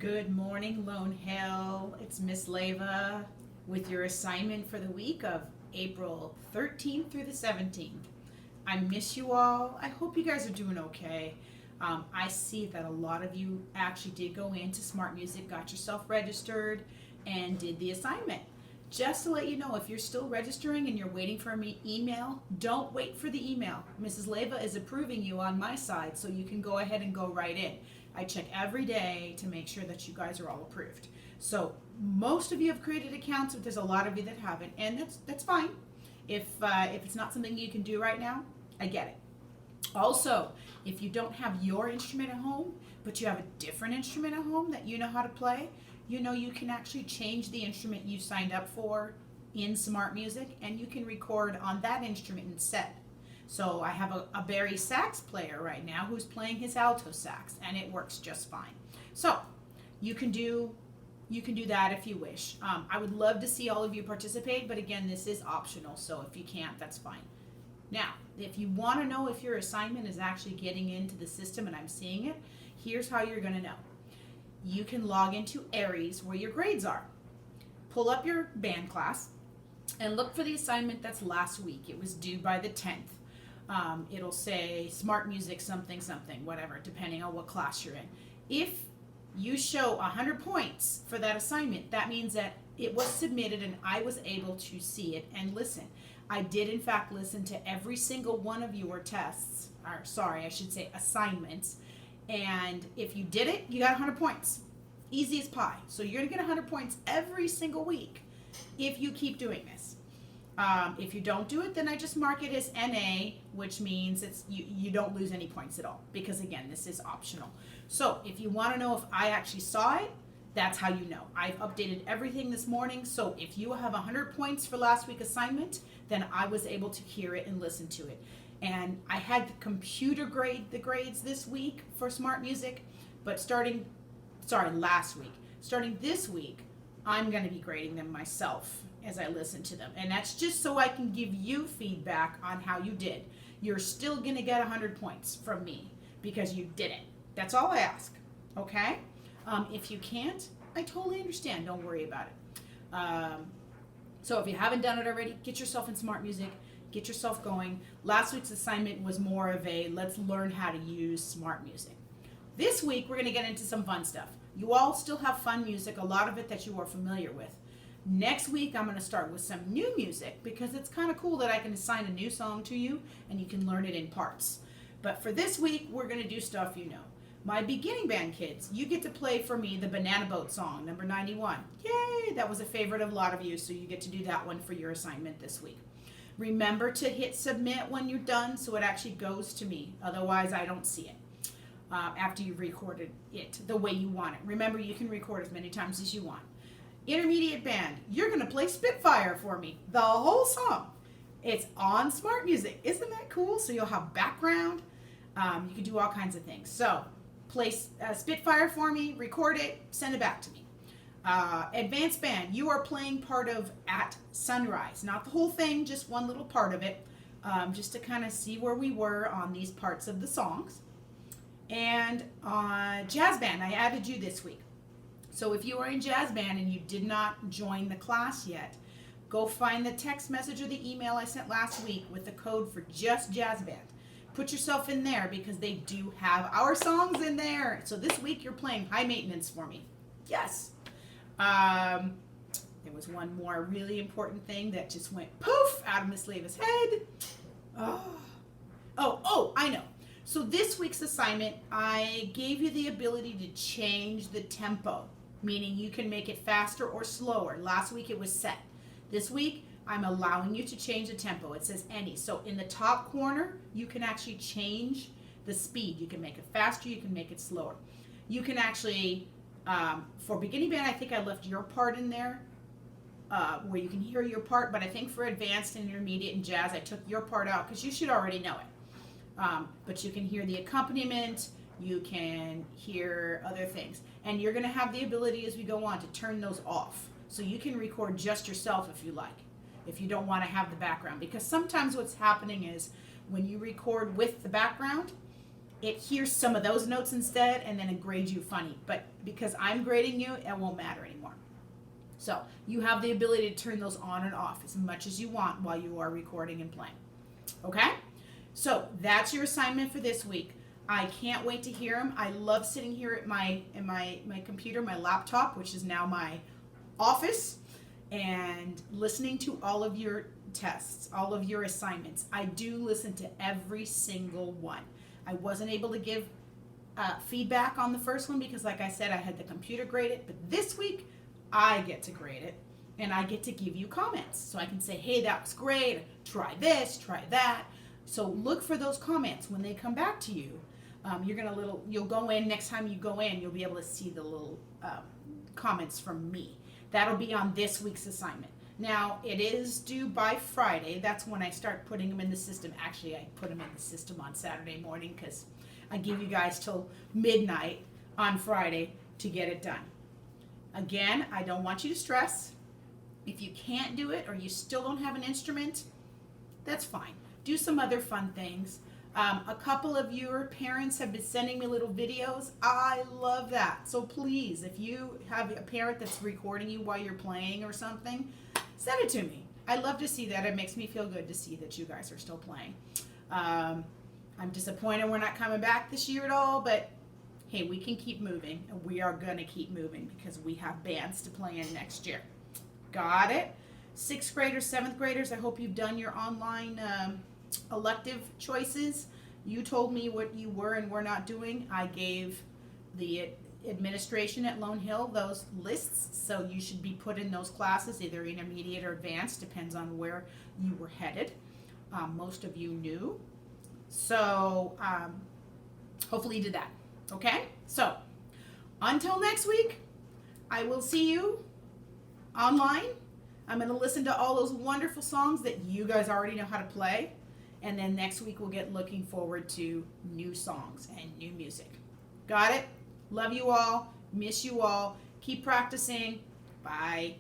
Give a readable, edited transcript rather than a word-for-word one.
Good morning, Lone Hill. It's Miss Leva with your assignment for the week of April 13th through the 17th. I miss you all. I hope you guys are doing okay. I see that a lot of you actually did go into Smart Music, got yourself registered, and did the assignment. Just to let you know, if you're still registering and you're waiting for me email, don't wait for the email. Mrs. Leva is approving you on my side, so you can go ahead and go right in. I check every day to make sure that you guys are all approved. So most of you have created accounts, but there's a lot of you that haven't, and that's fine. If it's not something you can do right now, I get it. Also, if you don't have your instrument at home, but you have a different instrument at home that you know how to play, you can actually change the instrument you signed up for in Smart Music, and you can record on that instrument instead. So I have a Barry sax player right now who's playing his alto sax, and it works just fine. So you can do that if you wish. I would love to see all of you participate, but again, this is optional, so if you can't, that's fine. Now, if you want to know if your assignment is actually getting into the system and I'm seeing it, here's how you're going to know. You can log into Aries where your grades are. Pull up your band class and look for the assignment that's last week. It was due by the 10th. It'll say Smart Music something something, whatever, depending on what class you're in. If you show 100 points for that assignment, that means that it was submitted and I was able to see it and listen. I did in fact listen to every single one of your tests, or sorry, I should say assignments, and if you did it, you got 100 points. Easy as pie. So you're going to get 100 points every single week if you keep doing this. If you don't do it, then I just mark it as NA, which means you don't lose any points at all, because again, this is optional. So if you want to know if I actually saw it, that's how you know. I've updated everything this morning, so if you have 100 points for last week's assignment, then I was able to hear it and listen to it. And I had the computer grade the grades this week for Smart Music, but last week. Starting this week, I'm going to be grading them myself as I listen to them. And that's just so I can give you feedback on how you did. You're still going to get 100 points from me because you did it. That's all I ask, okay? If you can't, I totally understand. Don't worry about it. So if you haven't done it already, get yourself in Smart Music. Get yourself going. Last week's assignment was more of a let's learn how to use Smart Music. This week, we're going to get into some fun stuff. You all still have fun music, a lot of it that you are familiar with. Next week, I'm going to start with some new music because it's kind of cool that I can assign a new song to you and you can learn it in parts. But for this week, we're going to do stuff you know. My beginning band kids, you get to play for me the Banana Boat song, number 91. Yay! That was a favorite of a lot of you, so you get to do that one for your assignment this week. Remember to hit submit when you're done so it actually goes to me. Otherwise, I don't see it after you've recorded it the way you want it. Remember, you can record as many times as you want. Intermediate band, you're going to play Spitfire for me, the whole song. It's on Smart Music. Isn't that cool? So you'll have background. You can do all kinds of things. So play Spitfire for me, record it, send it back to me. Advanced band, you are playing part of At Sunrise. Not the whole thing, just one little part of it, just to kind of see where we were on these parts of the songs. And jazz band, I added you this week. So if you are in jazz band and you did not join the class yet, go find the text message or the email I sent last week with the code for just jazz band. Put yourself in there because they do have our songs in there. So this week you're playing High Maintenance for me. Yes. There was one more really important thing that just went poof out of Miss Leva's head. Oh, I know. So this week's assignment, I gave you the ability to change the tempo, meaning you can make it faster or slower. Last week it was set. This week, I'm allowing you to change the tempo. It says any. So in the top corner, you can actually change the speed. You can make it faster, you can make it slower. You can actually, for beginning band, I think I left your part in there where you can hear your part, but I think for advanced and intermediate and jazz, I took your part out because you should already know it. But you can hear the accompaniment, you can hear other things. And you're going to have the ability as we go on to turn those off. So you can record just yourself if you like, if you don't want to have the background. Because sometimes what's happening is when you record with the background, it hears some of those notes instead and then it grades you funny. But because I'm grading you, it won't matter anymore. So you have the ability to turn those on and off as much as you want while you are recording and playing. Okay? So that's your assignment for this week. I can't wait to hear them. I love sitting here at my computer, my laptop, which is now my office, and listening to all of your tests, all of your assignments. I do listen to every single one. I wasn't able to give feedback on the first one because, like I said, I had the computer grade it, but this week I get to grade it and I get to give you comments. So I can say, hey, that was great, try this, try that. So look for those comments when they come back to you. You'll go in, next time you go in, you'll be able to see the little comments from me. That'll be on this week's assignment. Now, it is due by Friday. That's when I start putting them in the system. Actually, I put them in the system on Saturday morning because I give you guys till midnight on Friday to get it done. Again, I don't want you to stress. If you can't do it or you still don't have an instrument, that's fine. Do some other fun things. A couple of your parents have been sending me little videos. I love that. So please, if you have a parent that's recording you while you're playing or something, send it to me. I love to see that. It makes me feel good to see that you guys are still playing. I'm disappointed we're not coming back this year at all, but hey, we can keep moving, and we are going to keep moving because we have bands to play in next year. Got it? 6th graders, 7th graders, I hope you've done your online elective choices. You told me what you were and were not doing. I gave the administration at Lone Hill those lists, so you should be put in those classes, either intermediate or advanced, depends on where you were headed. Most of you knew. So hopefully you did that. Okay? So until next week, I will see you online. I'm going to listen to all those wonderful songs that you guys already know how to play. And then next week we'll get looking forward to new songs and new music. Got it? Love you all. Miss you all. Keep practicing. Bye.